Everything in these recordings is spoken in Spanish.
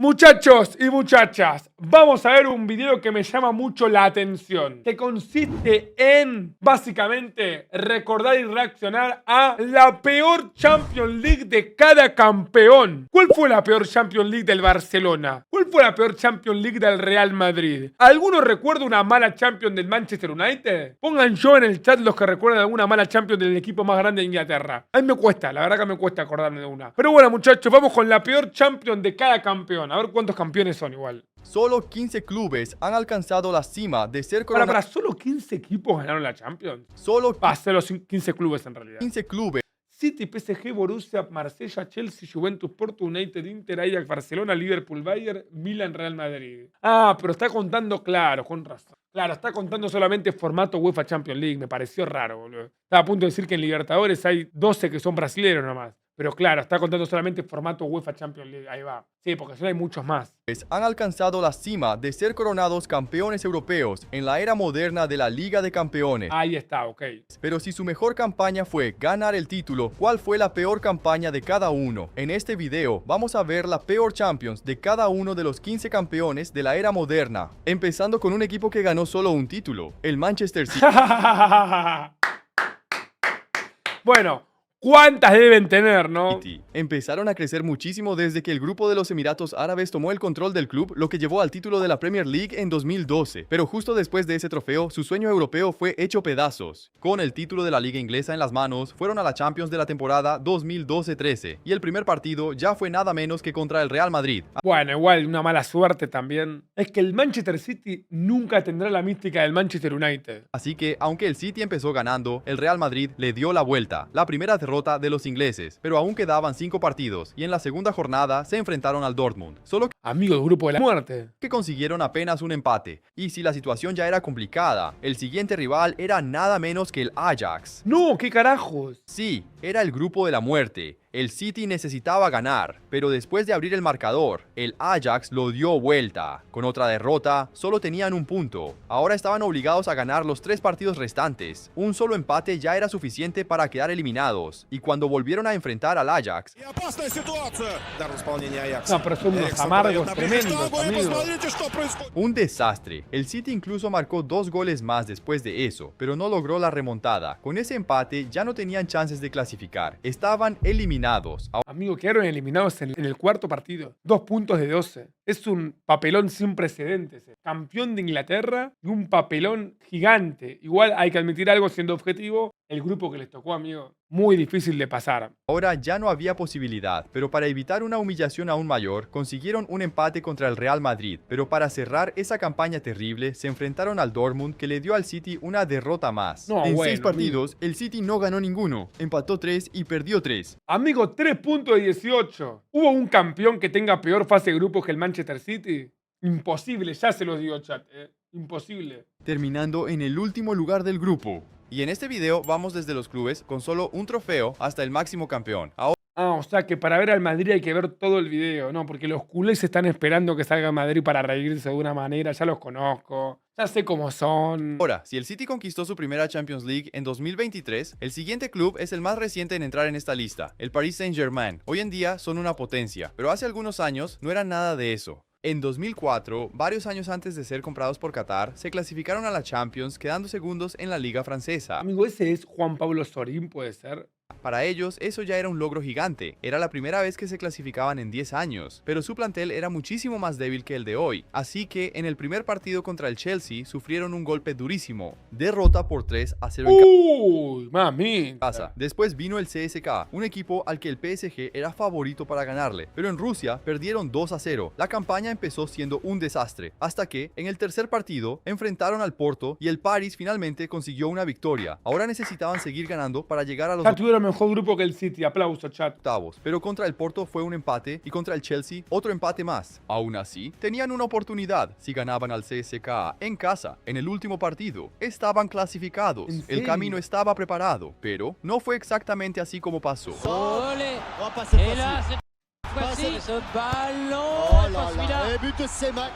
Muchachos y muchachas, vamos a ver un video que me llama mucho la atención, que consiste en, básicamente, recordar y reaccionar a la peor Champions League de cada campeón. ¿Cuál fue la peor Champions League del Barcelona? ¿Cuál fue la peor Champions League del Real Madrid? ¿Alguno recuerda una mala Champions del Manchester United? Pongan yo en el chat los que recuerdan alguna mala Champions del equipo más grande de Inglaterra. A mí me cuesta, la verdad que me cuesta acordarme de una. Pero bueno, muchachos, vamos con la peor Champions de cada campeón. A ver cuántos campeones son igual. Solo 15 clubes han alcanzado la cima de ser coronados. Para, ¿solo 15 equipos ganaron la Champions? Solo Solo 15 clubes en realidad. 15 clubes. City, PSG, Borussia, Marsella, Chelsea, Juventus, Porto, United, Inter, Ajax, Barcelona, Liverpool, Bayern, Milan, Real Madrid. Ah, pero está contando, claro, con razón. Claro, está contando solamente formato UEFA Champions League. Me pareció raro, boludo. Estaba a punto de decir que en Libertadores hay 12 que son brasileños nomás. Pero claro, está contando solamente formato UEFA Champions League. Ahí va. Sí, porque solo hay muchos más. Han alcanzado la cima de ser coronados campeones europeos en la era moderna de la Liga de Campeones. Ahí está, ok. Pero si su mejor campaña fue ganar el título, ¿cuál fue la peor campaña de cada uno? En este video vamos a ver la peor Champions de cada uno de los 15 campeones de la era moderna. Empezando con un equipo que ganó solo un título, el Manchester City. Bueno, ¿cuántas deben tener, no? Empezaron a crecer muchísimo desde que el grupo de los Emiratos Árabes tomó el control del club, lo que llevó al título de la Premier League en 2012. Pero justo después de ese trofeo, su sueño europeo fue hecho pedazos. Con el título de la Liga Inglesa en las manos, fueron a la Champions de la temporada 2012-13. Y el primer partido ya fue nada menos que contra el Real Madrid. Bueno, igual una mala suerte también. Es que el Manchester City nunca tendrá la mística del Manchester United. Así que, aunque el City empezó ganando, el Real Madrid le dio la vuelta. La primera derrota de los ingleses, pero aún quedaban 5 partidos y en la segunda jornada se enfrentaron al Dortmund, solo amigo del grupo de la muerte, que consiguieron apenas un empate. Y si la situación ya era complicada, el siguiente rival era nada menos que el Ajax. ¡No! ¿Qué carajos? Sí, era el grupo de la muerte. El City necesitaba ganar, pero después de abrir el marcador, el Ajax lo dio vuelta. Con otra derrota, solo tenían un punto. Ahora estaban obligados a ganar los 3 partidos restantes. Un solo empate ya era suficiente para quedar eliminados. Y cuando volvieron a enfrentar al Ajax, no, pero son unos amargos tremendos, amigos. Un desastre. El City incluso marcó 2 goles más después de eso, pero no logró la remontada. Con ese empate ya no tenían chances de clasificar. Estaban eliminados. Amigo, quedaron eliminados en el cuarto partido. 2 puntos de 12. Es un papelón sin precedentes. Campeón de Inglaterra y un papelón gigante. Igual hay que admitir algo siendo objetivo. El grupo que les tocó, amigo, muy difícil de pasar. Ahora ya no había posibilidad, pero para evitar una humillación aún mayor, consiguieron un empate contra el Real Madrid. Pero para cerrar esa campaña terrible, se enfrentaron al Dortmund, que le dio al City una derrota más. En 6 partidos, el City no ganó ninguno. Empató 3 y perdió 3. Amigo, 3 puntos de 18. ¿Hubo un campeón que tenga peor fase de grupos que el Manchester City? Imposible, ya se los digo, chat. Imposible. Terminando en el último lugar del grupo. Y en este video vamos desde los clubes con solo un trofeo hasta el máximo campeón. O sea que para ver al Madrid hay que ver todo el video, ¿no? Porque los culés están esperando que salga Madrid para reírse de una manera, ya los conozco, ya sé cómo son. Ahora, si el City conquistó su primera Champions League en 2023, el siguiente club es el más reciente en entrar en esta lista, el Paris Saint-Germain. Hoy en día son una potencia, pero hace algunos años no eran nada de eso. En 2004, varios años antes de ser comprados por Qatar, se clasificaron a la Champions quedando segundos en la Liga Francesa. Amigo, ese es Juan Pablo Sorín, ¿puede ser? Para ellos, eso ya era un logro gigante. Era la primera vez que se clasificaban en 10 años, pero su plantel era muchísimo más débil que el de hoy. Así que, en el primer partido contra el Chelsea, sufrieron un golpe durísimo. Derrota por 3-0 ¡Uy, mami! Después vino el CSKA, un equipo al que el PSG era favorito para ganarle. Pero en Rusia, perdieron 2-0. La campaña empezó siendo un desastre, hasta que, en el tercer partido, enfrentaron al Porto y el Paris finalmente consiguió una victoria. Ahora necesitaban seguir ganando para llegar a los mejor grupo que el City, aplauso, chat. Octavos, pero contra el Porto fue un empate y contra el Chelsea otro empate más. Aún así, tenían una oportunidad si ganaban al CSKA en casa en el último partido. Estaban clasificados, el camino estaba preparado, pero no fue exactamente así como pasó. but de Semak.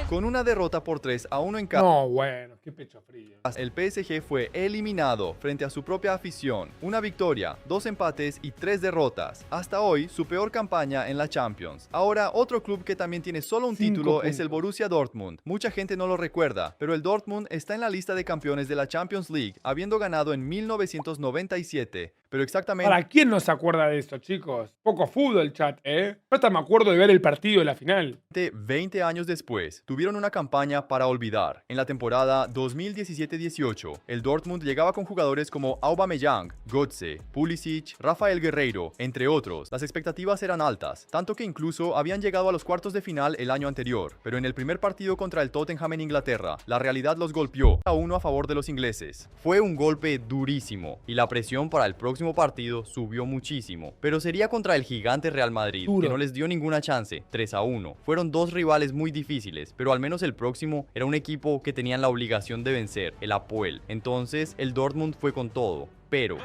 Con una derrota por 3-1 en casa. No, bueno, qué pecho frío. El PSG fue eliminado frente a su propia afición. Una victoria, 2 empates y 3 derrotas. Hasta hoy, su peor campaña en la Champions. Ahora, otro club que también tiene solo un 5 título es el puntos. Borussia Dortmund. Mucha gente no lo recuerda, pero el Dortmund está en la lista de campeones de la Champions League, habiendo ganado en 1997. Pero exactamente ¿Para quién no se acuerda de eso, chicos? Poco fútbol, chat, ¿eh? Yo hasta me acuerdo de ver el partido de la final. 20 años después, tuvieron una campaña para olvidar. En la temporada 2017-18, el Dortmund llegaba con jugadores como Aubameyang, Götze, Pulisic, Rafael Guerreiro, entre otros. Las expectativas eran altas, tanto que incluso habían llegado a los cuartos de final el año anterior. Pero en el primer partido contra el Tottenham en Inglaterra, la realidad los golpeó a 1 a favor de los ingleses. Fue un golpe durísimo y la presión para el próximo partido subió muchísimo. Pero sería contra el gigante Real Madrid, Duro. que no les dio ninguna chance, 3-1. Fueron dos rivales muy difíciles, pero al menos el próximo era un equipo que tenían la obligación de vencer, el Apoel. Entonces, el Dortmund fue con todo. Pero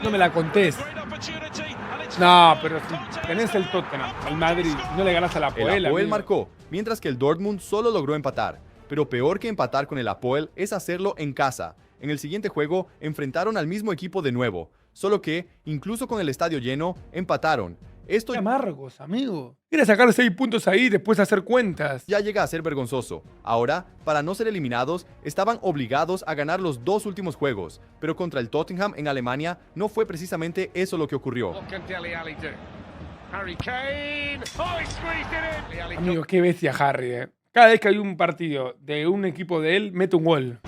No me la contés. No, pero si tenés el Tottenham, el Madrid, no le ganás a la el Apoel, Apoel amigo. marcó, mientras que el Dortmund solo logró empatar. Pero peor que empatar con el Apoel es hacerlo en casa. En el siguiente juego enfrentaron al mismo equipo de nuevo, solo que, incluso con el estadio lleno, empataron. Esto Qué amargos, amigo. Quiere sacar 6 puntos ahí y después hacer cuentas. ya llega a ser vergonzoso. Ahora, para no ser eliminados, estaban obligados a ganar los 2 últimos juegos, pero contra el Tottenham en Alemania no fue precisamente eso lo que ocurrió. Amigo, qué bestia Harry, eh. Cada vez que hay un partido de un equipo de él, mete un gol.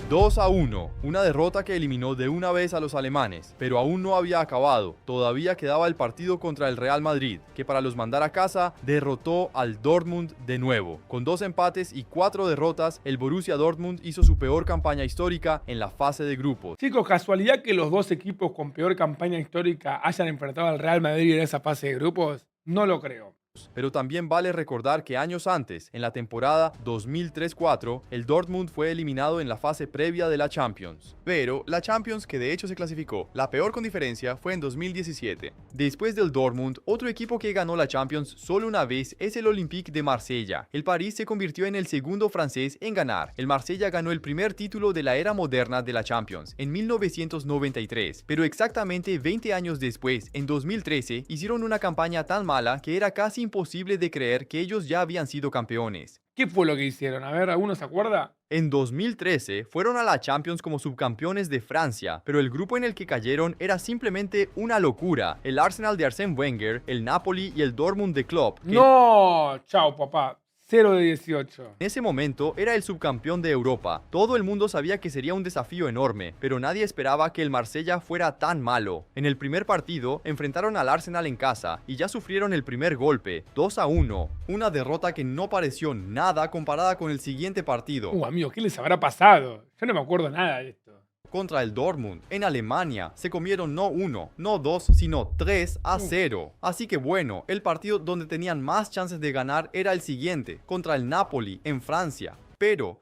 2-1, una derrota que eliminó de una vez a los alemanes, pero aún no había acabado. Todavía quedaba el partido contra el Real Madrid, que para los mandar a casa, derrotó al Dortmund de nuevo. Con 2 empates y 4 derrotas, el Borussia Dortmund hizo su peor campaña histórica en la fase de grupos. Chicos, ¿casualidad que los dos equipos con peor campaña histórica hayan enfrentado al Real Madrid en esa fase de grupos? No lo creo. Pero también vale recordar que años antes, en la temporada 2003-4, el Dortmund fue eliminado en la fase previa de la Champions. Pero la Champions, que de hecho se clasificó, la peor con diferencia, fue en 2017. Después del Dortmund, otro equipo que ganó la Champions solo una vez es el Olympique de Marsella. El París se convirtió en el segundo francés en ganar. El Marsella ganó el primer título de la era moderna de la Champions, en 1993. Pero exactamente 20 años después, en 2013, hicieron una campaña tan mala que era casi imposible de creer que ellos ya habían sido campeones. ¿Qué fue lo que hicieron? A ver, ¿alguno se acuerda? En 2013 fueron a la Champions como subcampeones de Francia, pero el grupo en el que cayeron era simplemente una locura. El Arsenal de Arsène Wenger, el Napoli y el Dortmund de Klopp, que No, chao papá. 0 de 18. en ese momento era el subcampeón de Europa. Todo el mundo sabía que sería un desafío enorme, pero nadie esperaba que el Marsella fuera tan malo. En el primer partido, enfrentaron al Arsenal en casa y ya sufrieron el primer golpe, 2-1. Una derrota que no pareció nada comparada con el siguiente partido. Amigo, ¿qué les habrá pasado? Yo no me acuerdo nada de esto. Contra el Dortmund, en Alemania, se comieron no 1, no 2, sino 3-0. Así que bueno, el partido donde tenían más chances de ganar era el siguiente, contra el Napoli, en Francia. Pero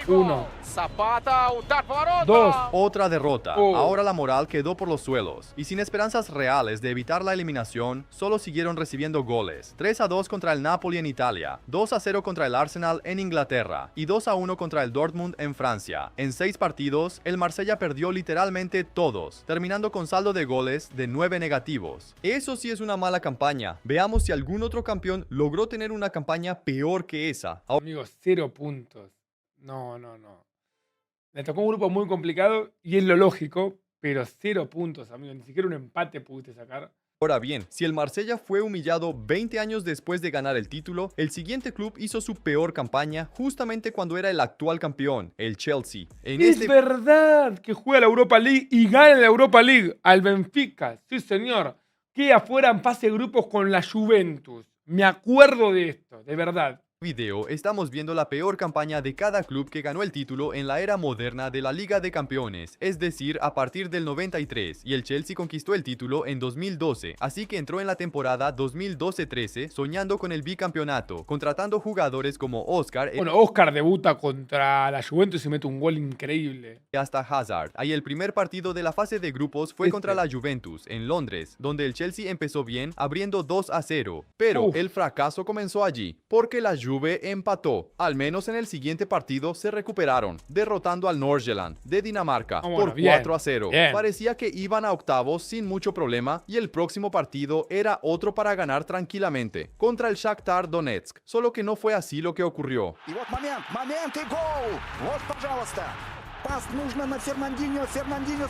1, Zapata, o tap para 2. otra derrota. Oh. Ahora la moral quedó por los suelos. Y sin esperanzas reales de evitar la eliminación, solo siguieron recibiendo goles. 3-2 contra el Napoli en Italia, 2-0 contra el Arsenal en Inglaterra y 2-1 contra el Dortmund en Francia. En 6 partidos, el Marsella perdió literalmente todos, terminando con saldo de goles de 9 negativos. Eso sí es una mala campaña. Veamos si algún otro campeón logró tener una campaña peor que esa. Amigos, 0 puntos. No. Le tocó un grupo muy complicado y es lo lógico, pero 0 puntos, amigo. Ni siquiera un empate pudiste sacar. Ahora bien, si el Marsella fue humillado 20 años después de ganar el título, el siguiente club hizo su peor campaña justamente cuando era el actual campeón, el Chelsea. Es verdad que juega la Europa League y gana la Europa League al Benfica. Sí, señor. Queda afuera en fase de grupos con la Juventus. Me acuerdo de esto, de verdad. Video estamos viendo la peor campaña de cada club que ganó el título en la era moderna de la Liga de Campeones, es decir, a partir del 93, y el Chelsea conquistó el título en 2012, así que entró en la temporada 2012-13 soñando con el bicampeonato, contratando jugadores como Oscar Bueno, Oscar debuta contra la Juventus y mete un gol increíble. y hasta Hazard. Ahí el primer partido de la fase de grupos fue contra la Juventus, en Londres, donde el Chelsea empezó bien, abriendo 2-0, pero el fracaso comenzó allí, porque la Juve empató. Al menos en el siguiente partido se recuperaron, derrotando al Nordsjælland de Dinamarca por 4-0. Parecía que iban a octavos sin mucho problema y el próximo partido era otro para ganar tranquilamente, contra el Shakhtar Donetsk, solo que no fue así lo que ocurrió. И вот момент и гол! Вот, пожалуйста! Пас нужно на Фернандиньо с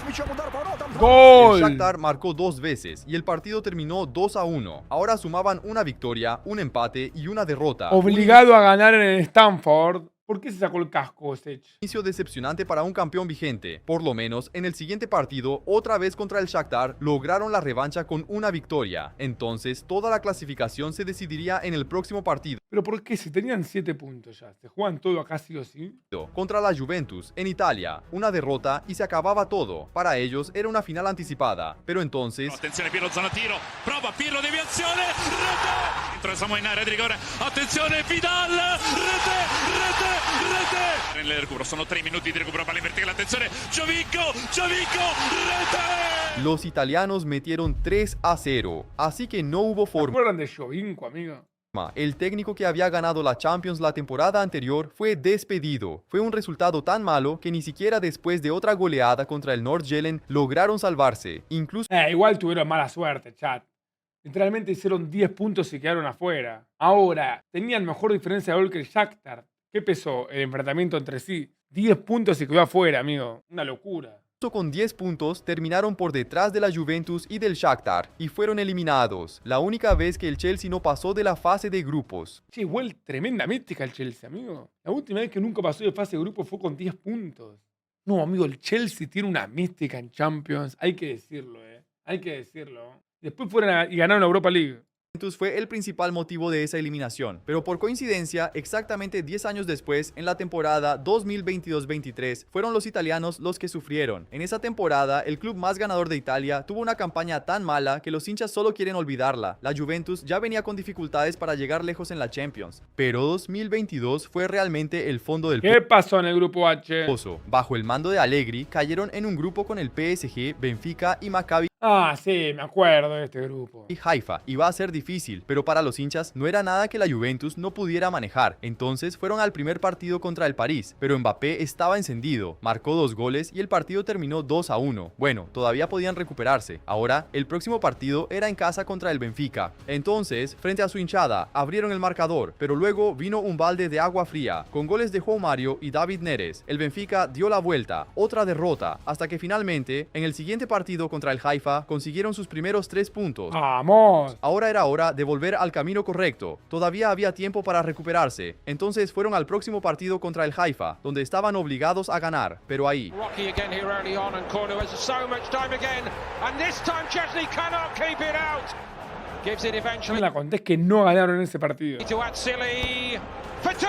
мячом, удар по воротам. El Shakhtar marcó 2 veces y el partido terminó 2-1. Ahora sumaban una victoria, un empate y una derrota. Obligado a ganar en el Stamford. ¿Por qué se sacó el casco, Sech? Inicio decepcionante para un campeón vigente. Por lo menos, en el siguiente partido, otra vez contra el Shakhtar, lograron la revancha con una victoria. Entonces, toda la clasificación se decidiría en el próximo partido. ¿Pero por qué? Si tenían 7 puntos ya. ¿Se juegan todo acá sí o sí? Contra la Juventus, en Italia. Una derrota y se acababa todo. Para ellos, era una final anticipada. Pero entonces... Attenzione Pirlo, zona tiro. Prova Pirlo, deviazione. Rete! Entramos in area di rigore. Attenzione Vidal. Rete. Nel recupero, sono 3 minuti di recupero, palla in verticale, attenzione, Giovinco, rete. Los italianos metieron 3-0, así que no hubo ¿Se forma. acuerdan de Giovinco, amigo? El técnico que había ganado la Champions la temporada anterior fue despedido. Fue un resultado tan malo que ni siquiera después de otra goleada contra el Nordsjælland lograron salvarse. Incluso Igual tuvieron mala suerte, chat. Literalmente hicieron 10 puntos y quedaron afuera. Ahora, tenían mejor diferencia de gol que el Shakhtar. ¿Qué pesó el enfrentamiento entre sí? 10 puntos y quedó afuera, amigo. Una locura. con 10 puntos terminaron por detrás de la Juventus y del Shakhtar y fueron eliminados. La única vez que el Chelsea no pasó de la fase de grupos. Che, igual tremenda mística el Chelsea, amigo. La última vez que nunca pasó de fase de grupos fue con 10 puntos. No, amigo, el Chelsea tiene una mística en Champions. Hay que decirlo, Hay que decirlo. Después fueron y ganaron la Europa League. Fue el principal motivo de esa eliminación, pero por coincidencia, exactamente 10 años después, en la temporada 2022-23, fueron los italianos los que sufrieron. En esa temporada, el club más ganador de Italia tuvo una campaña tan mala que los hinchas solo quieren olvidarla. La Juventus ya venía con dificultades para llegar lejos en la Champions, pero 2022 fue realmente el fondo del ¿Qué pasó en el grupo H? pozo. Bajo el mando de Allegri, cayeron en un grupo con el PSG, Benfica y Maccabi Ah, sí, me acuerdo de este grupo. y Haifa. Iba a ser difícil, pero para los hinchas no era nada que la Juventus no pudiera manejar. Entonces fueron al primer partido contra el París, pero Mbappé estaba encendido, marcó 2 goles y el partido terminó 2-1. Bueno, todavía podían recuperarse. Ahora, el próximo partido era en casa contra el Benfica. Entonces, frente a su hinchada, abrieron el marcador, pero luego vino un balde de agua fría, con goles de João Mario y David Neres. El Benfica dio la vuelta, otra derrota, hasta que finalmente, en el siguiente partido contra el Haifa, consiguieron sus primeros 3 puntos. ¡Vamos! Ahora era hora de volver al camino correcto. Todavía había tiempo para recuperarse. Entonces fueron al próximo partido contra el Haifa, donde estaban obligados a ganar. Pero ahí, Rocky again here early on, and Cornu has so much time again, and this time Chesney cannot keep it out. Gives it Yo me eventually la conté, es que no ganaron en ese partido. to Atsili for 2.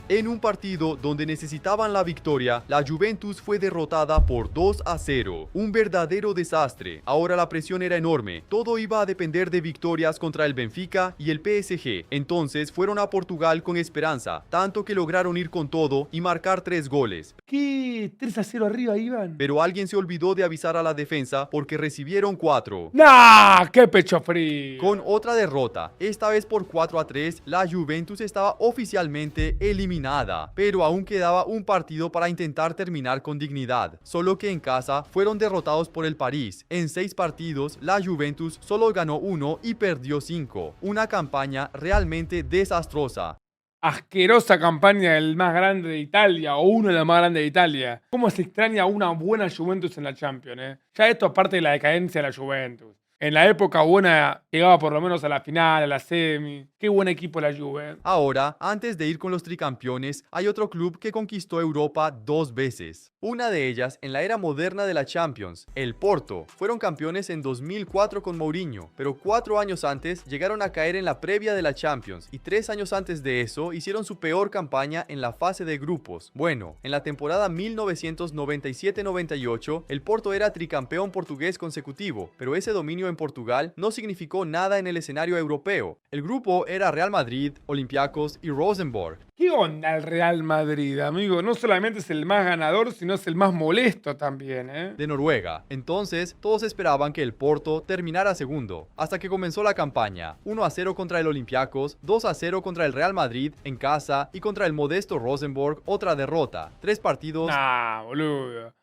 en un partido donde necesitaban la victoria, la Juventus fue derrotada por 2-0. Un verdadero desastre. Ahora la presión era enorme. Todo iba a depender de victorias contra el Benfica y el PSG. Entonces fueron a Portugal con esperanza, tanto que lograron ir con todo y marcar 3 goles. ¿Qué? ¿3-0 arriba iban? Pero alguien se olvidó de avisar a la defensa porque recibieron 4. ¡Nah! ¡Qué pecho frío! Con otra derrota, esta vez por 4-3, la Juventus estaba oficialmente eliminada, pero aún quedaba un partido para intentar terminar con dignidad, solo que en casa fueron derrotados por el París. En 6 partidos, la Juventus solo ganó 1 y perdió 5, una campaña realmente desastrosa. Asquerosa campaña del más grande de Italia, o uno de los más grandes de Italia. ¿Cómo se extraña una buena Juventus en la Champions, Ya esto aparte de la decadencia de la Juventus. En la época buena llegaba por lo menos a la final, a la semi. Qué buen equipo la Juve. Ahora, antes de ir con los tricampeones, hay otro club que conquistó Europa 2 veces. Una de ellas en la era moderna de la Champions, el Porto. Fueron campeones en 2004 con Mourinho, pero 4 años antes llegaron a caer en la previa de la Champions y 3 años antes de eso hicieron su peor campaña en la fase de grupos. Bueno, en la temporada 1997-98, el Porto era tricampeón portugués consecutivo, pero ese dominio en Portugal no significó nada en el escenario europeo. El grupo era Real Madrid, Olympiacos y Rosenborg. ¿Qué onda el Real Madrid, amigo? No solamente es el más ganador, sino es el más molesto también, ¿eh? De Noruega. Entonces, todos esperaban que el Porto terminara segundo, hasta que comenzó la campaña. 1-0 contra el Olympiacos, 2-0 contra el Real Madrid en casa y contra el modesto Rosenborg otra derrota. 3 partidos, Nah, boludo.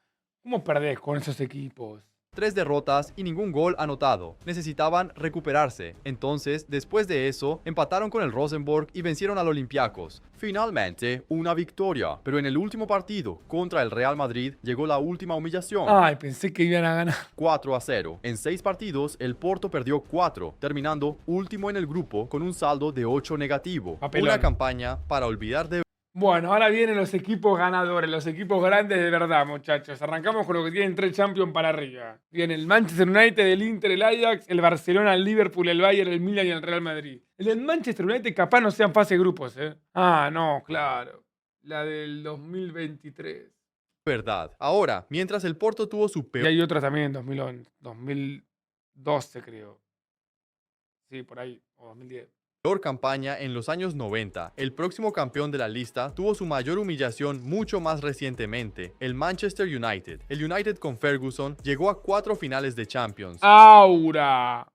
¿Cómo perdés con esos equipos? 3 derrotas y ningún gol anotado. Necesitaban recuperarse. Entonces, después de eso, empataron con el Rosenborg y vencieron al Olympiacos. Finalmente, una victoria. Pero en el último partido, contra el Real Madrid, llegó la última humillación. Ay, pensé que iban a ganar. 4-0. En 6 partidos, el Porto perdió 4, terminando último en el grupo con un saldo de 8 negativo. Papelón. Una campaña para olvidar de Bueno, ahora vienen los equipos ganadores, los equipos grandes de verdad, muchachos. Arrancamos con los que tienen 3 Champions para arriba. Viene el Manchester United, el Inter, el Ajax, el Barcelona, el Liverpool, el Bayern, el Milan y el Real Madrid. El del Manchester United capaz no sean fase de grupos, ¿eh? Ah, no, claro. La del 2023. verdad. Ahora, mientras el Porto tuvo su Y peor hay otra también en 2012, creo. Sí, por ahí. O 2010. campaña en los años 90, el próximo campeón de la lista tuvo su mayor humillación mucho más recientemente, el Manchester United. El United con Ferguson llegó a 4 finales de Champions, ¡Aura!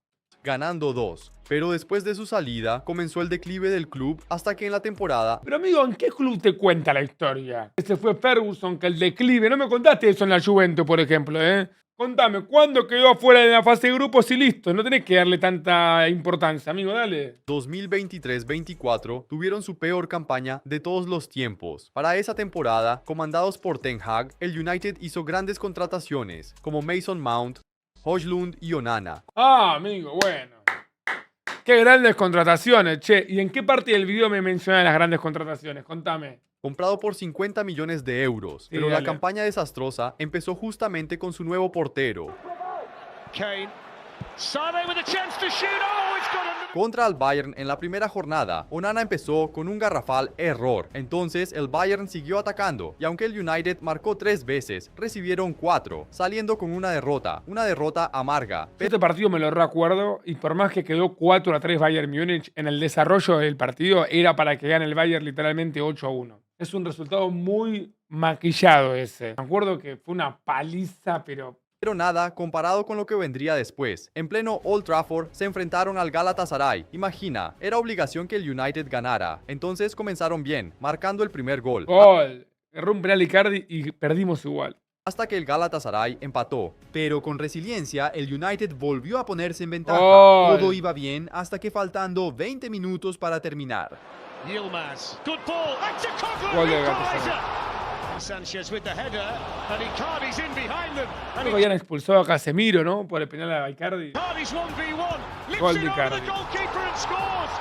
ganando 2. Pero después de su salida, comenzó el declive del club hasta que en la temporada Pero amigo, ¿en qué club te cuenta la historia? Ese fue Ferguson, que el declive. No me contaste eso en la Juventus, por ejemplo, ¿eh? Contame, ¿cuándo quedó afuera de la fase de grupos y listo? No tenés que darle tanta importancia, amigo, dale. 2023-24 tuvieron su peor campaña de todos los tiempos. Para esa temporada, comandados por Ten Hag, el United hizo grandes contrataciones como Mason Mount, Højlund y Onana. Ah, amigo, bueno. Qué grandes contrataciones, che. ¿Y en qué parte del video me mencionan las grandes contrataciones? Contame. Comprado por 50 millones de euros, Sí, pero la dale. campaña desastrosa empezó justamente con su nuevo portero. Kane. Sane with a chance to shoot. Oh, it's got under. Contra el Bayern en la primera jornada, Onana empezó con un garrafal error. Entonces el Bayern siguió atacando y aunque el United marcó 3 veces, recibieron 4, saliendo con una derrota amarga. Este partido me lo recuerdo y por más que quedó 4-3 Bayern Múnich, en el desarrollo del partido era para que gane el Bayern literalmente 8-1. Es un resultado muy maquillado ese. Me acuerdo que fue una paliza, pero Nada comparado con lo que vendría después. En pleno Old Trafford se enfrentaron al Galatasaray. Imagina, era obligación que el United ganara. Entonces comenzaron bien, marcando el primer gol. gol. Erró un penal Icardi y perdimos igual. Hasta que el Galatasaray empató. Pero con resiliencia, el United volvió a ponerse en ventaja. Gol. Todo iba bien hasta que faltando 20 minutos para terminar. Yilmaz. Good ball. That's a Coughlin Gol de equaliser. Galatasaray. Sanchez with the header. And Icardi's in behind them. And Creo que habían expulsado a Casemiro, ¿no? Por el penal a Icardi. Icardi's 1v1. Gol Lifts de it over the Icardi. goalkeeper and scores.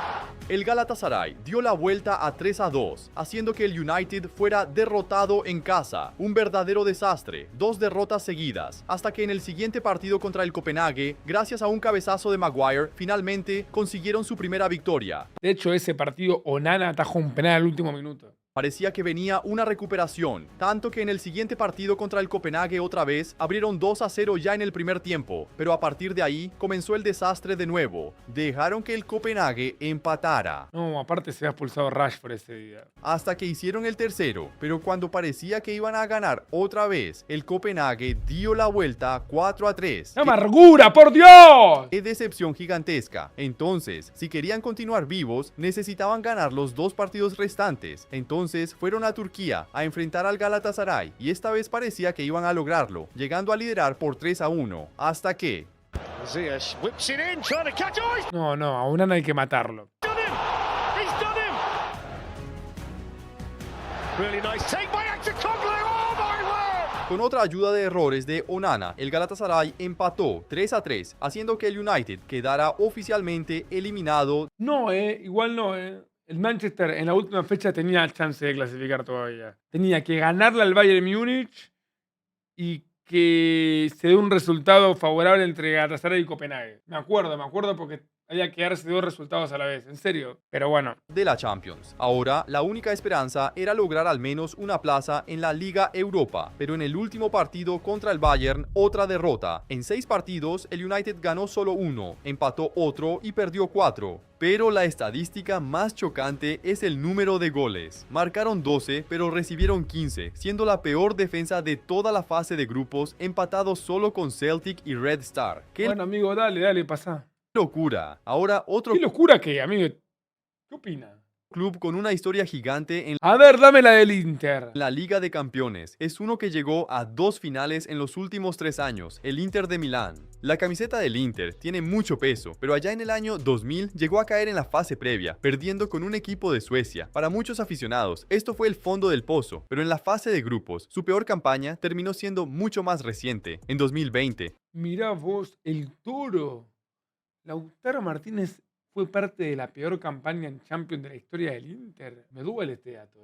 El Galatasaray dio la vuelta a 3-2, haciendo que el United fuera derrotado en casa. Un verdadero desastre, 2 derrotas seguidas, hasta que en el siguiente partido contra el Copenhague, gracias a un cabezazo de Maguire, finalmente consiguieron su primera victoria. De hecho, ese partido Onana atajó un penal al último minuto. Parecía que venía una recuperación, tanto que en el siguiente partido contra el Copenhague otra vez abrieron 2-0 ya en el primer tiempo, pero a partir de ahí comenzó el desastre de nuevo. Dejaron que el Copenhague empatara, No, aparte se ha expulsado Rashford ese día. hasta que hicieron el tercero, pero cuando parecía que iban a ganar otra vez, el Copenhague dio la vuelta 4-3. ¡Qué amargura, por Dios! ¡Qué decepción gigantesca! Entonces, si querían continuar vivos, necesitaban ganar los 2 partidos restantes. Entonces fueron a Turquía a enfrentar al Galatasaray y esta vez parecía que iban a lograrlo, llegando a liderar por 3-1, hasta que Ziyech whips it in, trying to catch. Oh, he's No, a Onana hay que matarlo. done him. He's done him. Really nice take by Actor Coughlin. Oh my word! Con otra ayuda de errores de Onana, el Galatasaray empató 3-3, haciendo que el United quedara oficialmente eliminado. No, igual no, El Manchester en la última fecha tenía chance de clasificar todavía. Tenía que ganarle al Bayern Múnich y que se dé un resultado favorable entre Galatasaray y Copenhague. Me acuerdo porque había que darse dos resultados a la vez, en serio. Pero bueno. De la Champions. Ahora, la única esperanza era lograr al menos una plaza en la Liga Europa, pero en el último partido contra el Bayern, otra derrota. En 6 partidos, el United ganó solo 1, empató otro y perdió 4. Pero la estadística más chocante es el número de goles. Marcaron 12, pero recibieron 15, siendo la peor defensa de toda la fase de grupos, empatados solo con Celtic y Red Star. ¡Qué Bueno, amigo, dale, pasá. locura! Ahora otro ¿Qué locura que, amigo? ¿Qué opina? club con una historia gigante en A ver, dame la del Inter. la Liga de Campeones. Es uno que llegó a 2 finales en los últimos 3 años, el Inter de Milán. La camiseta del Inter tiene mucho peso, pero allá en el año 2000 llegó a caer en la fase previa, perdiendo con un equipo de Suecia. Para muchos aficionados, esto fue el fondo del pozo, pero en la fase de grupos, su peor campaña terminó siendo mucho más reciente, en 2020. Mirá vos, el Toro. Lautaro Martínez fue parte de la peor campaña en Champions de la historia del Inter. Me duele este dato,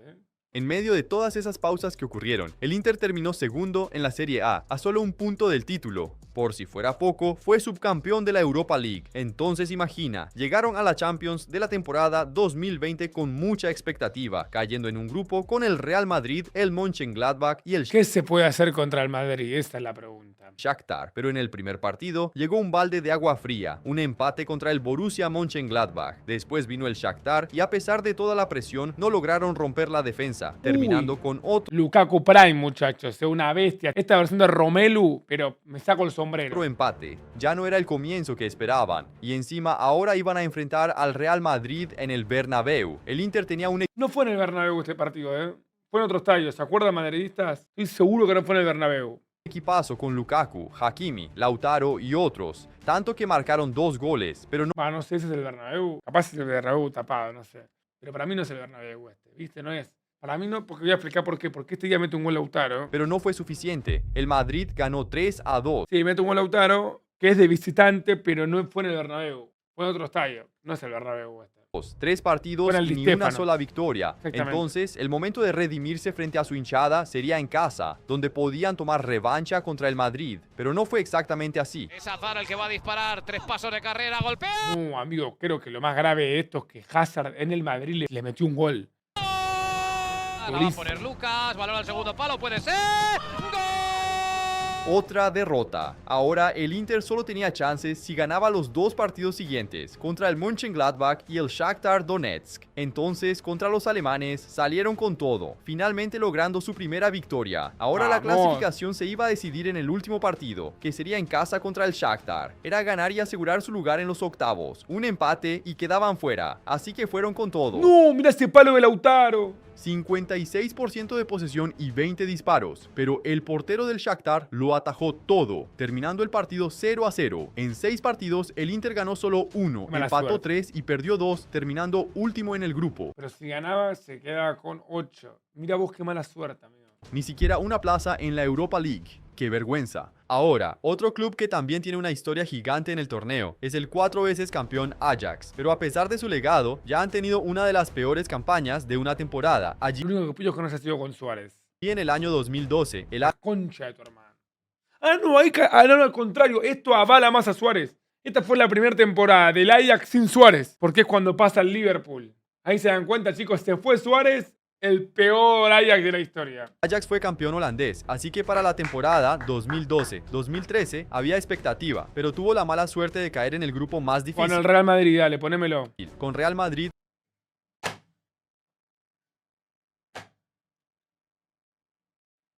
En medio de todas esas pausas que ocurrieron, el Inter terminó segundo en la Serie A solo un punto del título. Por si fuera poco, fue subcampeón de la Europa League. Entonces imagina, llegaron a la Champions de la temporada 2020 con mucha expectativa, cayendo en un grupo con el Real Madrid, el Mönchengladbach y el ¿Qué se puede hacer contra el Madrid? Esta es la pregunta. Shakhtar, pero en el primer partido llegó un balde de agua fría, un empate contra el Borussia Mönchengladbach. Después vino el Shakhtar y a pesar de toda la presión no lograron romper la defensa, terminando con otro Lukaku Prime, muchachos, es una bestia. Esta versión de Romelu, pero me saco el sombrero. empate. Ya no era el comienzo que esperaban, y encima ahora iban a enfrentar al Real Madrid en el Bernabéu. El Inter tenía un No fue en el Bernabéu este partido, Fue en otro estadio, ¿se acuerdan, madridistas? Estoy seguro que no fue en el Bernabéu. equipazo con Lukaku, Hakimi, Lautaro y otros, tanto que marcaron 2 goles, pero no No sé si es el Bernabéu. Capaz es el Bernabéu tapado, no sé. Pero para mí no es el Bernabéu ¿viste? No es. Para mí no, porque voy a explicar por qué. Porque este día mete un gol Lautaro. fue suficiente. El Madrid ganó 3-2. Sí, mete un gol Lautaro, que es de visitante, pero no fue en el Bernabéu. Fue en otro estadio. No es el Bernabéu 3 partidos Fue en el y Di ni una Stéfano. sola victoria. Exactamente. Entonces, el momento de redimirse frente a su hinchada sería en casa, donde podían tomar revancha contra el Madrid. Pero no fue exactamente así. Es Hazard el que va a disparar, 3 pasos de carrera, golpea. No, amigo, creo que lo más grave de esto es que Hazard en el Madrid le metió un gol. La va a poner Lucas, balón al segundo palo, puede ser. ¡Gol! Otra derrota. Ahora el Inter solo tenía chances si ganaba los 2 partidos siguientes, contra el Mönchengladbach y el Shakhtar Donetsk. Entonces, contra los alemanes, salieron con todo, finalmente logrando su primera victoria. Ahora la ¡Vamos! clasificación se iba a decidir en el último partido, que sería en casa contra el Shakhtar. Era ganar y asegurar su lugar en los octavos. Un empate y quedaban fuera, así que fueron con todo. No, mira ese palo de Lautaro. 56% de posesión y 20 disparos, pero el portero del Shakhtar lo atajó todo, terminando el partido 0-0. En 6 partidos, el Inter ganó solo 1, Mala empató suerte. 3 y perdió 2, terminando último en el grupo. Pero si ganaba, se quedaba con 8. Mira vos qué mala suerte, amigo. Ni siquiera una plaza en la Europa League. ¡Qué vergüenza! Ahora, otro club que también tiene una historia gigante en el torneo es el 4 veces campeón Ajax, pero a pesar de su legado, ya han tenido una de las peores campañas de una temporada. Allí Lo único que pillo es que no se ha sido con Suárez. en el año 2012, el La concha de tu hermano. No, no, al contrario. Esto avala más a Suárez. Esta fue la primera temporada del Ajax sin Suárez, porque es cuando pasa el Liverpool. Ahí se dan cuenta, chicos, se fue Suárez, el peor Ajax de la historia. Ajax fue campeón holandés, así que para la temporada 2012-2013 había expectativa, pero tuvo la mala suerte de caer en el grupo más Con difícil, el Real Madrid, dale, ponémelo. con Real Madrid.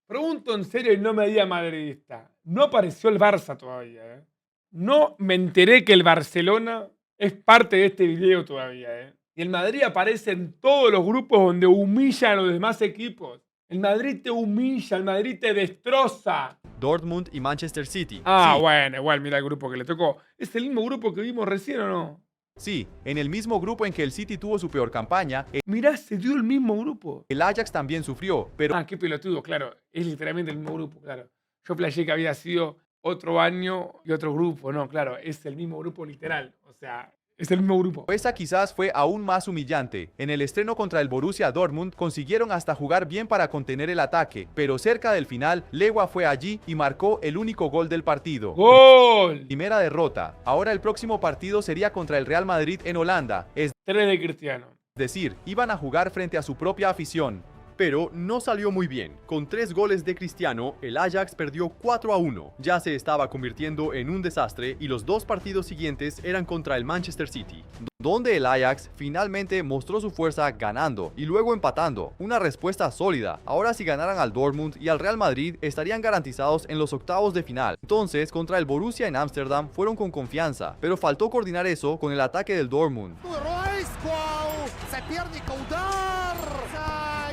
Pregunto en serio y no me diga madridista. No apareció el Barça todavía, No me enteré que el Barcelona es parte de este video todavía, Y el Madrid aparece en todos los grupos donde humilla a los demás equipos. El Madrid te humilla, el Madrid te destroza. Dortmund y Manchester City. Ah, Sí, bueno, igual mira el grupo que le tocó. ¿Es el mismo grupo que vimos recién o no? Sí, en el mismo grupo en que el City tuvo su peor campaña, Mirá, se dio el mismo grupo. el Ajax también sufrió, pero Ah, qué pelotudo, claro. Es literalmente el mismo grupo, claro. Yo playé que había sido otro año y otro grupo. No, claro, es el mismo grupo literal. O sea, es el mismo grupo. esta quizás fue aún más humillante. En el estreno contra el Borussia Dortmund consiguieron hasta jugar bien para contener el ataque, pero cerca del final, Lewa fue allí y marcó el único gol del partido. ¡Gol! Primera derrota. Ahora el próximo partido sería contra el Real Madrid en Holanda, es 3 de Cristiano. decir, iban a jugar frente a su propia afición. Pero no salió muy bien. Con 3 goles de Cristiano, el Ajax perdió 4-1. Ya se estaba convirtiendo en un desastre y los 2 partidos siguientes eran contra el Manchester City, donde el Ajax finalmente mostró su fuerza ganando y luego empatando. Una respuesta sólida. Ahora si ganaran al Dortmund y al Real Madrid estarían garantizados en los octavos de final. Entonces, contra el Borussia en Ámsterdam fueron con confianza, pero faltó coordinar eso con el ataque del Dortmund. Ройс, гол! Соперника, удар!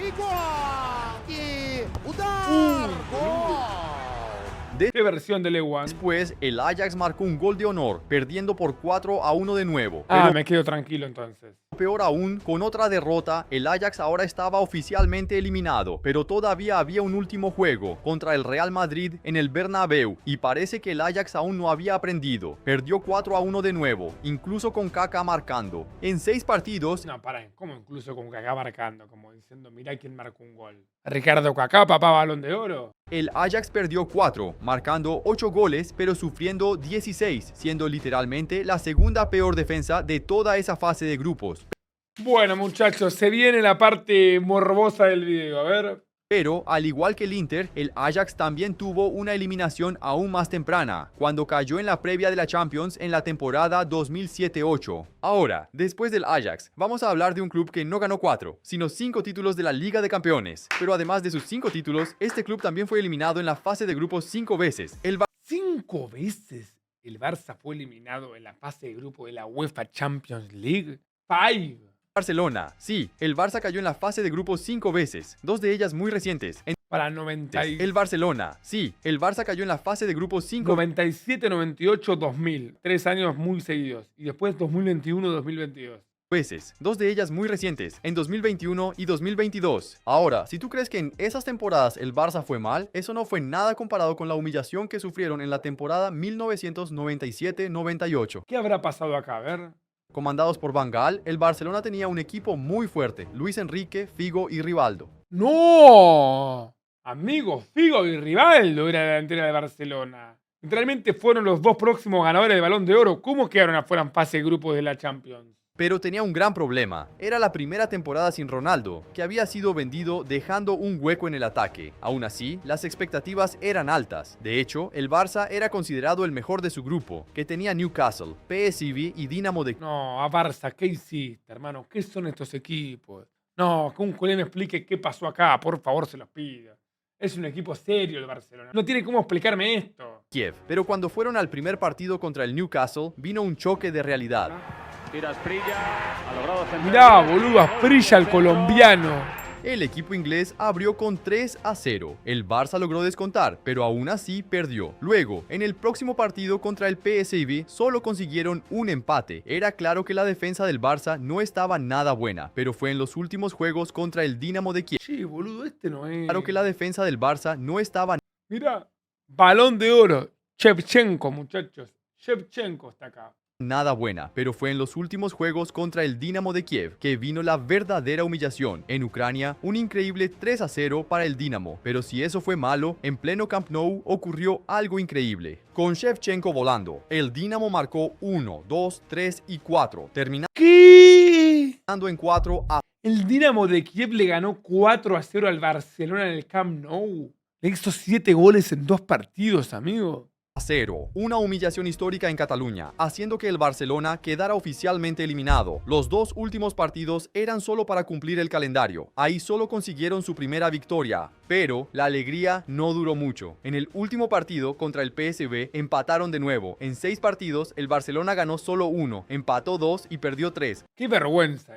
И гол! И удар! Гол! ¿Qué versión de Lewan? Después, el Ajax marcó un gol de honor, perdiendo por 4-1 de nuevo. Ah, Pero me quedo tranquilo entonces. peor aún, con otra derrota, el Ajax ahora estaba oficialmente eliminado, pero todavía había un último juego contra el Real Madrid en el Bernabéu y parece que el Ajax aún no había aprendido. Perdió 4-1 de nuevo, incluso con Kaká marcando. En 6 partidos, No, pará, ¿cómo incluso con Kaká marcando? Como diciendo, mirá quién marcó un gol. Ricardo Kaká, papá Balón de Oro. el Ajax perdió 4, marcando 8 goles, pero sufriendo 16, siendo literalmente la segunda peor defensa de toda esa fase de grupos. Bueno, muchachos, se viene la parte morbosa del video. A ver. Pero, al igual que el Inter, el Ajax también tuvo una eliminación aún más temprana, cuando cayó en la previa de la Champions en la temporada 2007-8. Ahora, después del Ajax, vamos a hablar de un club que no ganó 4, sino 5 títulos de la Liga de Campeones. Pero además de sus 5 títulos, este club también fue eliminado en la fase de grupos 5 veces. El 5 veces el Barça fue eliminado en la fase de grupo de la UEFA Champions League. 5. Barcelona, sí, el Barça cayó en la fase de grupos 5 veces, 2 de ellas muy recientes. Para 90. El Barcelona, sí, el Barça cayó en la fase de grupos 5 97, 98, 2000. 3 años muy seguidos. Y después 2021, 2022. veces, 2 de ellas muy recientes, en 2021 y 2022. Ahora, si tú crees que en esas temporadas el Barça fue mal, eso no fue nada comparado con la humillación que sufrieron en la temporada 1997-98. ¿Qué habrá pasado acá? A ver. Comandados por Van Gaal, el Barcelona tenía un equipo muy fuerte, Luis Enrique, Figo y Rivaldo. ¡No! Amigo, Figo y Rivaldo era la delantera de Barcelona. Literalmente fueron los 2 próximos ganadores del Balón de Oro. ¿Cómo quedaron afuera en fase de grupos de la Champions? Pero tenía un gran problema. Era la primera temporada sin Ronaldo, que había sido vendido dejando un hueco en el ataque. Aún así, las expectativas eran altas. De hecho, el Barça era considerado el mejor de su grupo, que tenía Newcastle, PSV y Dinamo de... No, a Barça, ¿qué hiciste, hermano? ¿Qué son estos equipos? No, que un culé me explique qué pasó acá, por favor, se los pido. Es un equipo serio el Barcelona. No tiene cómo explicarme esto. Kiev. Pero cuando fueron al primer partido contra el Newcastle, vino un choque de realidad. Mirá, boludo, Asprilla el colombiano. El equipo inglés abrió con 3-0. El Barça logró descontar, pero aún así perdió. Luego, en el próximo partido contra el PSV, solo consiguieron un empate. Era claro que la defensa del Barça no estaba nada buena, pero fue en los últimos juegos contra el Dinamo de Kiev. Sí, boludo, este no es. Claro que la defensa del Barça no estaba Mirá, Balón de Oro. Shevchenko, muchachos. Shevchenko está acá. nada buena, pero fue en los últimos juegos contra el Dinamo de Kiev que vino la verdadera humillación. En Ucrania, un increíble 3-0 para el Dinamo, pero si eso fue malo, en pleno Camp Nou ocurrió algo increíble. Con Shevchenko volando, el Dinamo marcó 1, 2, 3 y 4, terminando ¿Qué? en 4-0. El Dinamo de Kiev le ganó 4-0 al Barcelona en el Camp Nou. Le hizo 7 goles en 2 partidos, amigo. Una humillación histórica en Cataluña, haciendo que el Barcelona quedara oficialmente eliminado. Los 2 últimos partidos eran solo para cumplir el calendario. Ahí solo consiguieron su primera victoria, pero la alegría no duró mucho. En el último partido contra el PSV empataron de nuevo. En 6 partidos el Barcelona ganó solo 1, empató 2 y perdió 3. Qué vergüenza,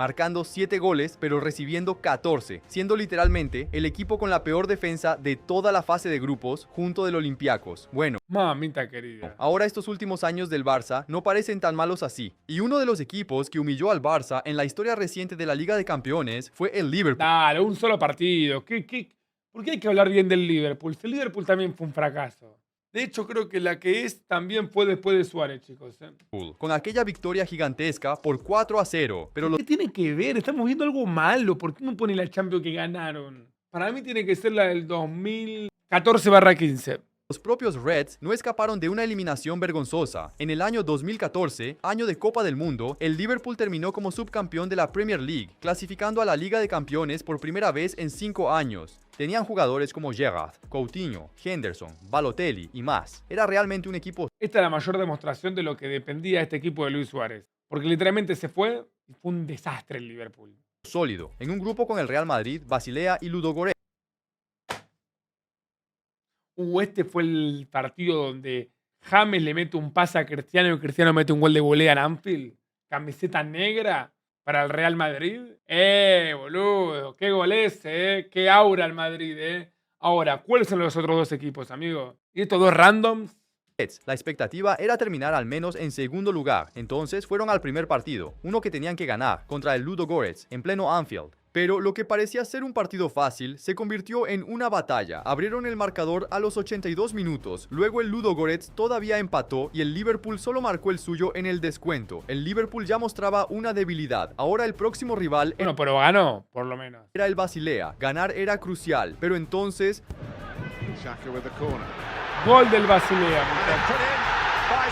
marcando 7 goles, pero recibiendo 14, siendo literalmente el equipo con la peor defensa de toda la fase de grupos, junto del Olympiacos. Bueno, Mamita querida. ahora estos últimos años del Barça no parecen tan malos así. Y uno de los equipos que humilló al Barça en la historia reciente de la Liga de Campeones fue el Liverpool. Dale, un solo partido. ¿Por qué hay que hablar bien del Liverpool? Si el Liverpool también fue un fracaso. De hecho, creo que la que es también fue después de Suárez, chicos. Con aquella victoria gigantesca por 4-0. Pero ¿Qué tiene que ver? Estamos viendo algo malo. ¿Por qué no pone la Champions que ganaron? Para mí tiene que ser la del 2014/15. los propios Reds no escaparon de una eliminación vergonzosa. En el año 2014, año de Copa del Mundo, el Liverpool terminó como subcampeón de la Premier League, clasificando a la Liga de Campeones por primera vez en 5 años. Tenían jugadores como Gerrard, Coutinho, Henderson, Balotelli y más. Era realmente un equipo Esta es la mayor demostración de lo que dependía este equipo de Luis Suárez. Porque literalmente se fue y fue un desastre el Liverpool. sólido, en un grupo con el Real Madrid, Basilea y Ludogorets. Este fue el partido donde James le mete un pase a Cristiano y Cristiano mete un gol de volea en Anfield. Camiseta negra para el Real Madrid. Boludo, qué gol ese, qué aura el Madrid, Ahora, ¿cuáles son los otros dos equipos, amigo? ¿Y estos dos randoms? La expectativa era terminar al menos en segundo lugar, entonces fueron al primer partido, uno que tenían que ganar, contra el Ludogorets, en pleno Anfield. Pero lo que parecía ser un partido fácil se convirtió en una batalla. Abrieron el marcador a los 82 minutos, luego el Ludogorets todavía empató y el Liverpool solo marcó el suyo en el descuento. El Liverpool ya mostraba una debilidad. Ahora el próximo rival Bueno, pero ganó, por lo menos. era el Basilea. Ganar era crucial, pero entonces Xhaka with the corner. Gol del Basilea, Put muchachos. in by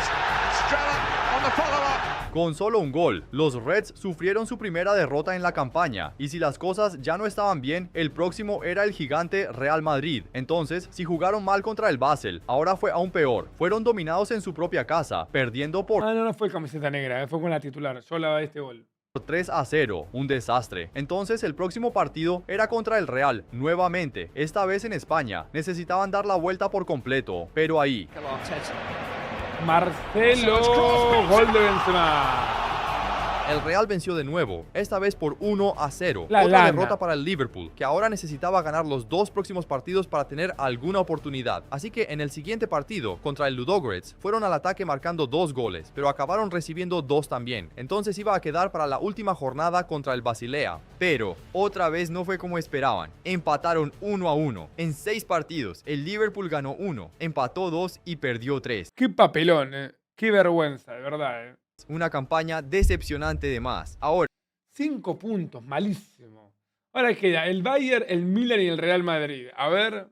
Strella on the follow-up. con solo un gol, los Reds sufrieron su primera derrota en la campaña, y si las cosas ya no estaban bien, el próximo era el gigante Real Madrid. Entonces, si jugaron mal contra el Basel, ahora fue aún peor. Fueron dominados en su propia casa, perdiendo por No fue camiseta negra, fue con la titular. Yo hablaba de este gol. 3-0, un desastre. Entonces el próximo partido era contra el Real, nuevamente, esta vez en España. Necesitaban dar la vuelta por completo, pero ahí Marcelo, gol de Benzema. el Real venció de nuevo, esta vez por 1-0. La Otra lana. derrota para el Liverpool, que ahora necesitaba ganar los 2 próximos partidos para tener alguna oportunidad. Así que en el siguiente partido, contra el Ludogorets, fueron al ataque marcando 2 goles, pero acabaron recibiendo 2 también. Entonces iba a quedar para la última jornada contra el Basilea. Pero, otra vez no fue como esperaban. Empataron 1-1. En 6 partidos, el Liverpool ganó 1, empató 2 y perdió 3. Qué papelón, qué vergüenza, de verdad. Una campaña decepcionante de más. Ahora, 5 puntos, malísimo. Ahora queda el Bayern, el Milan y el Real Madrid. A ver.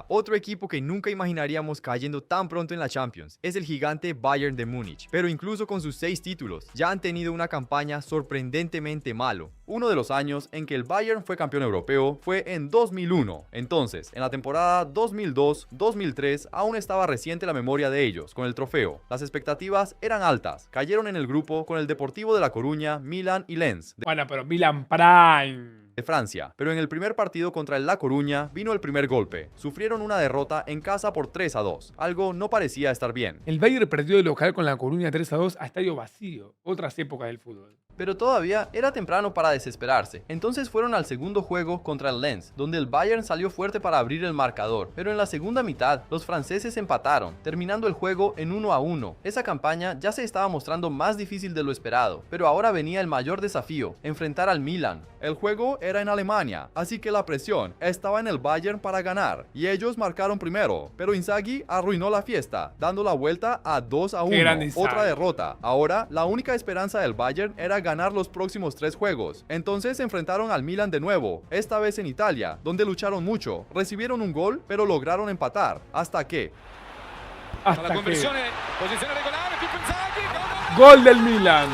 otro equipo que nunca imaginaríamos cayendo tan pronto en la Champions es el gigante Bayern de Múnich. Pero incluso con sus 6 títulos, ya han tenido una campaña sorprendentemente malo. Uno de los años en que el Bayern fue campeón europeo fue en 2001. Entonces, en la temporada 2002-2003 aún estaba reciente la memoria de ellos con el trofeo. Las expectativas eran altas. Cayeron en el grupo con el Deportivo de La Coruña, Milan y Lens Bueno, pero Milan Prime. de Francia, pero en el primer partido contra el La Coruña vino el primer golpe. Sufrieron una derrota en casa por 3-2. Algo no parecía estar bien. El Bayern perdió de local con La Coruña 3-2 a estadio vacío. Otras épocas del fútbol. Pero todavía era temprano para desesperarse. Entonces fueron al segundo juego contra el Lens, donde el Bayern salió fuerte para abrir el marcador. Pero en la segunda mitad, los franceses empataron, terminando el juego en 1-1. Esa campaña ya se estaba mostrando más difícil de lo esperado, pero ahora venía el mayor desafío, enfrentar al Milan. El juego era en Alemania, así que la presión estaba en el Bayern para ganar, y ellos marcaron primero, pero Inzaghi arruinó la fiesta, dando la vuelta a 2-1, Qué grande Inzaghi. otra derrota. Ahora, la única esperanza del Bayern era ganar los próximos 3 juegos. Entonces se enfrentaron al Milan de nuevo, esta vez en Italia, donde lucharon mucho, recibieron un gol, pero lograron empatar, hasta que Hasta que... Posizione regolare, Pippo Inzaghi, Gol del Milan.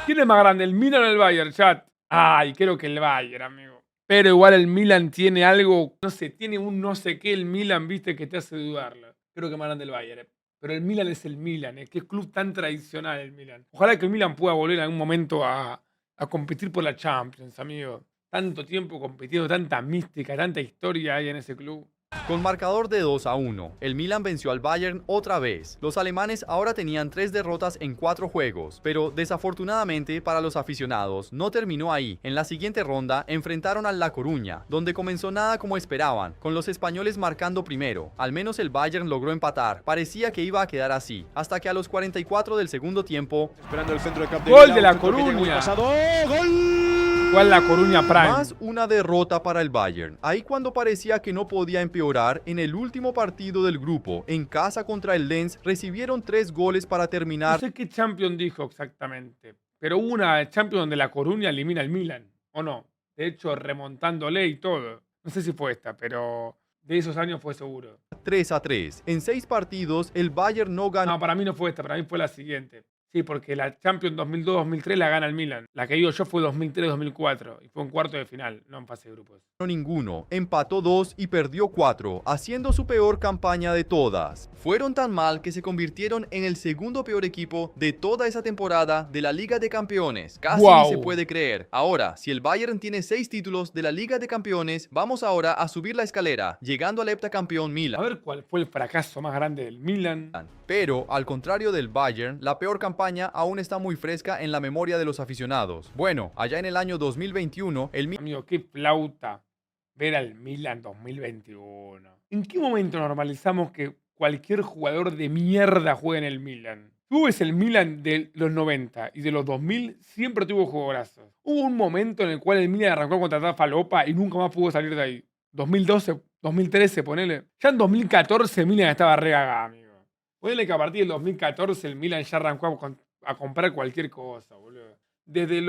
¿Quién es más grande, el Milan o el Bayern, chat? Ay, creo que el Bayern, amigo. Pero igual el Milan tiene algo, no sé, tiene un no sé qué el Milan, viste, que te hace dudarlo. Creo que más grande el Bayern. Pero el Milan es el Milan, qué club tan tradicional el Milan. Ojalá que el Milan pueda volver en algún momento a competir por la Champions, amigo. Tanto tiempo compitiendo, tanta mística, tanta historia hay en ese club. Con marcador de 2-1, el Milan venció al Bayern otra vez. Los alemanes ahora tenían 3 derrotas en 4 juegos, pero desafortunadamente para los aficionados no terminó ahí. En la siguiente ronda enfrentaron al La Coruña, donde comenzó nada como esperaban, con los españoles marcando primero. Al menos el Bayern logró empatar, parecía que iba a quedar así, hasta que a los 44 del segundo tiempo, Esperando el centro de campo ¡Gol de La Coruña! ¿Cuál La Coruña Prime? más una derrota para el Bayern. Ahí cuando parecía que no podía empeorar, en el último partido del grupo, en casa contra el Lens, recibieron 3 goles para No terminar. sé qué Champions dijo exactamente, pero hubo una Champions donde La Coruña elimina al Milan, ¿o no? De hecho, remontándole y todo. No sé si fue esta, pero de esos años fue seguro. 3-3. En 6 partidos, el Bayern no ganó. No, para mí no fue esta, para mí fue la siguiente. Sí, porque la Champions 2002-2003 la gana el Milan. La que digo yo fue 2003-2004 y fue un cuarto de final, no en fase de grupos. Ninguno, empató 2 y perdió 4, haciendo su peor campaña de todas. Fueron tan mal que se convirtieron en el segundo peor equipo de toda esa temporada de la Liga de Campeones. Casi ¡Wow! ni se puede creer. Ahora, si el Bayern tiene 6 títulos de la Liga de Campeones, vamos ahora a subir la escalera, llegando al heptacampeón A Milan. ver cuál fue el fracaso más grande del Milan. Pero, al contrario del Bayern, la peor campaña aún está muy fresca en la memoria de los aficionados. Bueno, allá en el año 2021, el Milan Amigo, qué flauta ver al Milan 2021. ¿En qué momento normalizamos que cualquier jugador de mierda juegue en el Milan? Tú ves el Milan de los 90 y de los 2000, siempre tuvo jugadorazos. Hubo un momento en el cual el Milan arrancó a contratar a Falopa y nunca más pudo salir de ahí. 2012, 2013, ponele. Ya en 2014 el Milan estaba regagado, amigo. Ponele que a partir del 2014 el Milan ya arrancó a comprar cualquier cosa, boludo. Desde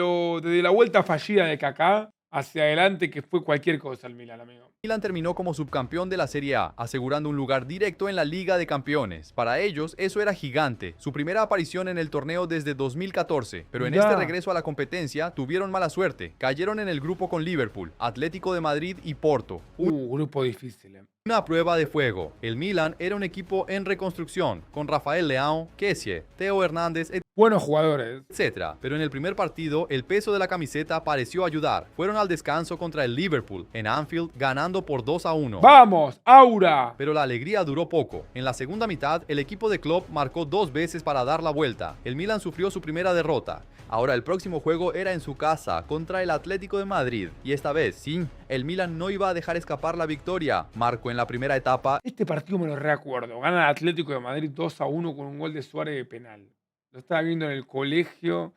la vuelta fallida de Kaká hacia adelante, que fue cualquier cosa el Milan, amigo. terminó como subcampeón de la Serie A, asegurando un lugar directo en la Liga de Campeones. Para ellos, eso era gigante, su primera aparición en el torneo desde 2014, pero en Ya. este regreso a la competencia tuvieron mala suerte. Cayeron en el grupo con Liverpool, Atlético de Madrid y Porto. Grupo difícil, Una prueba de fuego. El Milan era un equipo en reconstrucción, con Rafael Leão, Kessie, Theo Hernández, Buenos jugadores. etc. Pero en el primer partido, el peso de la camiseta pareció ayudar. Fueron al descanso contra el Liverpool, en Anfield, ganando por 2-1. ¡Vamos, Aura! Pero la alegría duró poco. En la segunda mitad, el equipo de Klopp marcó 2 veces para dar la vuelta. El Milan sufrió su primera derrota. Ahora el próximo juego era en su casa, contra el Atlético de Madrid. Y esta vez, sí, el Milan no iba a dejar escapar la victoria. Marcó en la primera etapa. Este partido me lo recuerdo. Gana el Atlético de Madrid 2-1 con un gol de Suárez de penal. Lo estaba viendo en el colegio.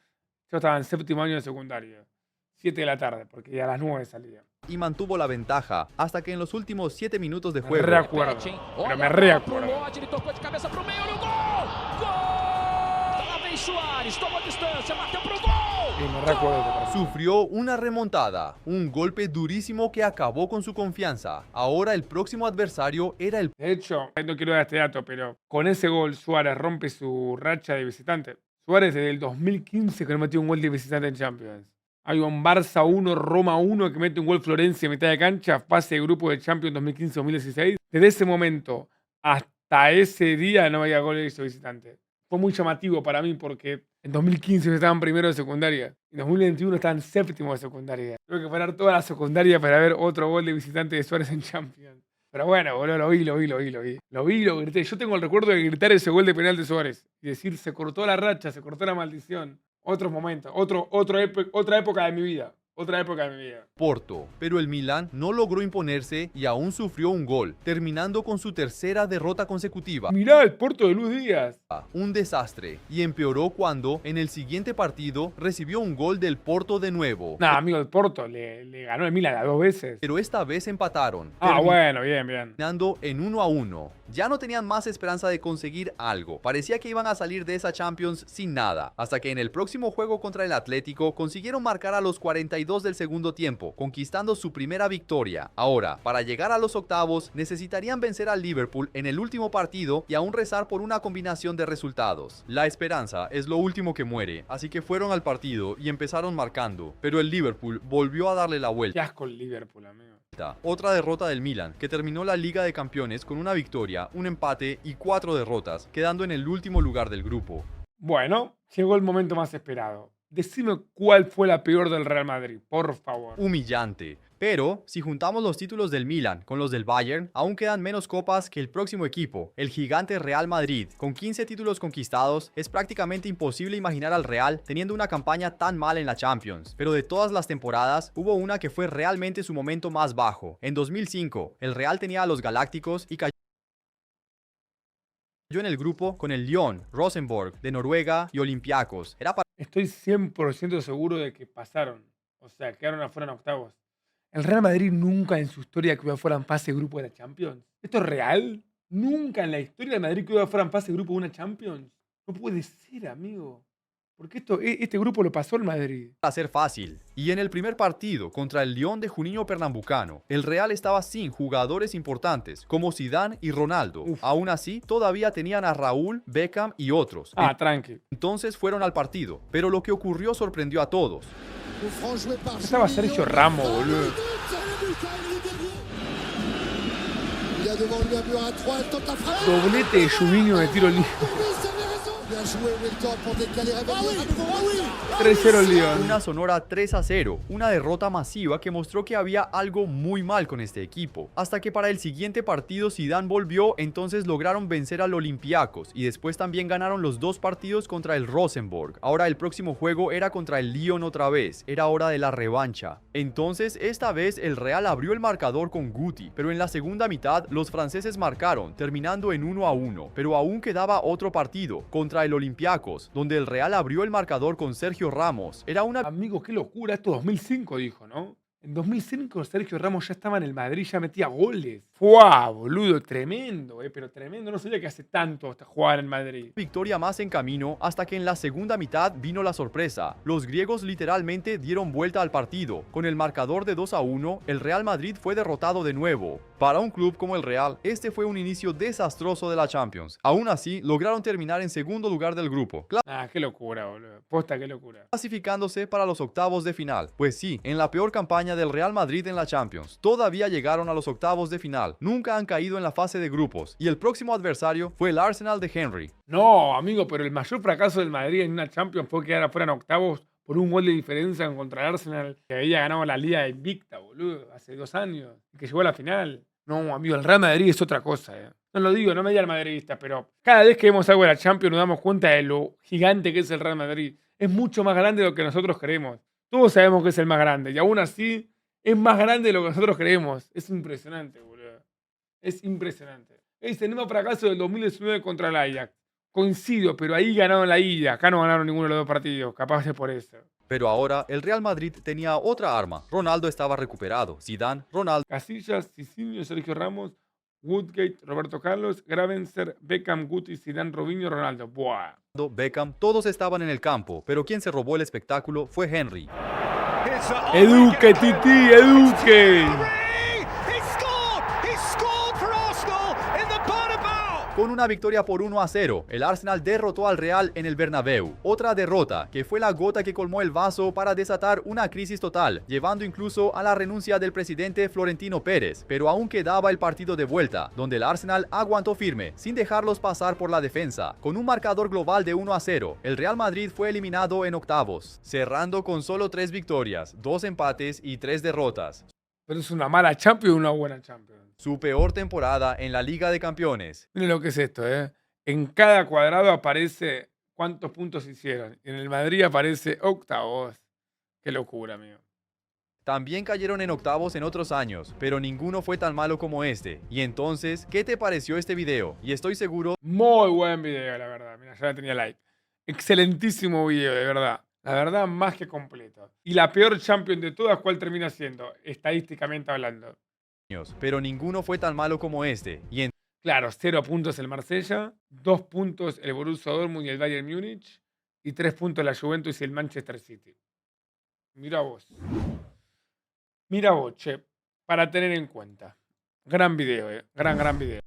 Yo estaba en séptimo año de secundaria. 7 de la tarde, porque ya a las 9 salía. Y mantuvo la ventaja, hasta que en los últimos 7 minutos de Me juego, reacuerdo. Pero me reacuerdo. Ele tocou de cabeça pro meio, no gol! Gol! Lá vem Suárez, tomou distância, bateu pro gol! Sí, me recuerdo de este partido. sufrió una remontada, un golpe durísimo que acabó con su confianza. Ahora el próximo adversario era el De hecho, no quiero dar este dato, pero con ese gol Suárez rompe su racha de visitante. Suárez desde el 2015 que no metió un gol de visitante en Champions. Hay un Barça 1, Roma 1 que mete un gol Florencia en mitad de cancha, fase de grupo de Champions 2015-2016. Desde ese momento hasta ese día no había goles de visitante. Fue muy llamativo para mí porque en 2015 estaban primero de secundaria. En 2021 estaban séptimo de secundaria. Tuve que parar toda la secundaria para ver otro gol de visitante de Suárez en Champions. Pero bueno, boludo, lo vi. Lo grité. Yo tengo el recuerdo de gritar ese gol de penal de Suárez. Y decir, se cortó la racha, se cortó la maldición. Otros momentos, otra época de mi vida. Otra época de mi vida. Porto, pero el Milan no logró imponerse y aún sufrió un gol, terminando con su tercera derrota consecutiva. Mirá el Porto de Luis Díaz. Un desastre, y empeoró cuando, en el siguiente partido, recibió un gol del Porto de nuevo. Nah, amigo, el Porto le ganó el Milan a 2 veces. Pero esta vez empataron, Bueno, bien. terminando en 1-1. Ya no tenían más esperanza de conseguir algo. Parecía que iban a salir de esa Champions sin nada. Hasta que en el próximo juego contra el Atlético consiguieron marcar a los 42 del segundo tiempo, conquistando su primera victoria. Ahora, para llegar a los octavos, necesitarían vencer al Liverpool en el último partido y aún rezar por una combinación de resultados. La esperanza es lo último que muere, así que fueron al partido y empezaron marcando. Pero el Liverpool volvió a darle la vuelta. Qué asco el Liverpool, amigo. Otra derrota del Milan, que terminó la Liga de Campeones con una victoria, un empate y 4 derrotas, quedando en el último lugar del grupo. Bueno, llegó el momento más esperado. Decime cuál fue la peor del Real Madrid, por favor. Humillante. Pero, si juntamos los títulos del Milan con los del Bayern, aún quedan menos copas que el próximo equipo, el gigante Real Madrid. Con 15 títulos conquistados, es prácticamente imposible imaginar al Real teniendo una campaña tan mala en la Champions. Pero de todas las temporadas, hubo una que fue realmente su momento más bajo. En 2005, el Real tenía a los Galácticos y cayó en el grupo con el Lyon, Rosenborg, de Noruega y Olympiacos. Estoy 100% seguro de que pasaron. O sea, quedaron afuera en octavos. ¿El Real Madrid nunca en su historia quedó afuera en fase de grupo de la Champions? ¿Esto es real? ¿Nunca en la historia del Madrid quedó afuera en fase de grupo de una Champions? No puede ser, amigo. Porque este grupo lo pasó el Madrid. A ser fácil. Y en el primer partido contra el Lyon de Juninho Pernambucano, el Real estaba sin jugadores importantes como Zidane y Ronaldo. Aún así, todavía tenían a Raúl, Beckham y otros. Tranqui. Entonces fueron al partido, pero lo que ocurrió sorprendió a todos. Estaba Sergio Ramos, boludo. Doblete de Juninho de tiro libre. 3-0 Lyon. Una sonora 3-0, una derrota masiva que mostró que había algo muy mal con este equipo. Hasta que para el siguiente partido Zidane volvió, entonces lograron vencer al Olympiacos y después también ganaron los 2 partidos contra el Rosenborg. Ahora el próximo juego era contra el Lyon otra vez, era hora de la revancha. Entonces esta vez el Real abrió el marcador con Guti, pero en la segunda mitad los franceses marcaron, terminando en 1-1, pero aún quedaba otro partido, contra el Olympiacos, donde el Real abrió el marcador con Sergio Ramos. Era una... Amigo, qué locura, esto 2005 dijo, ¿no? En 2005 Sergio Ramos ya estaba en el Madrid, ya metía goles. ¡Fua, boludo! Tremendo, pero tremendo. No sabía que hace tanto hasta jugar en Madrid. Victoria más en camino hasta que en la segunda mitad vino la sorpresa. Los griegos literalmente dieron vuelta al partido. Con el marcador de 2-1, el Real Madrid fue derrotado de nuevo. Para un club como el Real, este fue un inicio desastroso de la Champions. Aún así, lograron terminar en segundo lugar del grupo. Qué locura, boludo. Posta, qué locura. Clasificándose para los octavos de final. Pues sí, en la peor campaña del Real Madrid en la Champions. Todavía llegaron a los octavos de final. Nunca han caído en la fase de grupos. Y el próximo adversario fue el Arsenal de Henry. No, amigo, pero el mayor fracaso del Madrid en una Champions fue quedar afuera en octavos por un gol de diferencia contra el Arsenal, que había ganado la Liga Invicta, boludo, hace 2 años, y que llegó a la final. No, amigo, el Real Madrid es otra cosa, No lo digo, no me diga el madridista, pero cada vez que vemos algo de la Champions nos damos cuenta de lo gigante que es el Real Madrid. Es mucho más grande de lo que nosotros creemos. Todos sabemos que es el más grande, y aún así es más grande de lo que nosotros creemos. Es impresionante, boludo. Es impresionante. Es el mismo fracaso del 2019 contra el Ajax. Coincido, pero ahí ganaron la ida. Acá no ganaron ninguno de los 2 partidos. Capaz es por eso. Pero ahora el Real Madrid tenía otra arma. Ronaldo estaba recuperado. Zidane, Ronaldo, Casillas, Cicinho, Sergio Ramos, Woodgate, Roberto Carlos, Gravenser, Beckham, Guti, Zidane, Robinho, Ronaldo. ¡Buah! Beckham, todos estaban en el campo. Pero quien se robó el espectáculo fue Henry. ¡Eduque, Titi! ¡Eduque! Con una victoria por 1-0, el Arsenal derrotó al Real en el Bernabéu. Otra derrota, que fue la gota que colmó el vaso para desatar una crisis total, llevando incluso a la renuncia del presidente Florentino Pérez. Pero aún quedaba el partido de vuelta, donde el Arsenal aguantó firme, sin dejarlos pasar por la defensa. Con un marcador global de 1-0, el Real Madrid fue eliminado en octavos, cerrando con solo 3 victorias, 2 empates y 3 derrotas. Pero es una mala Champions o una buena Champions. Su peor temporada en la Liga de Campeones. Miren lo que es esto, En cada cuadrado aparece cuántos puntos hicieron. En el Madrid aparece octavos. Qué locura, amigo. También cayeron en octavos en otros años, pero ninguno fue tan malo como este. Y entonces, ¿qué te pareció este video? Y estoy seguro... Muy buen video, la verdad. Mira, ya tenía like. Excelentísimo video, de verdad. La verdad, más que completo. Y la peor Champions de todas, ¿cuál termina siendo? Estadísticamente hablando. Pero ninguno fue tan malo como este. Claro, 0 puntos el Marsella, 2 puntos el Borussia Dortmund y el Bayern Múnich, y 3 puntos la Juventus y el Manchester City. Mira vos. Mira vos, che. Para tener en cuenta. Gran video, Gran video.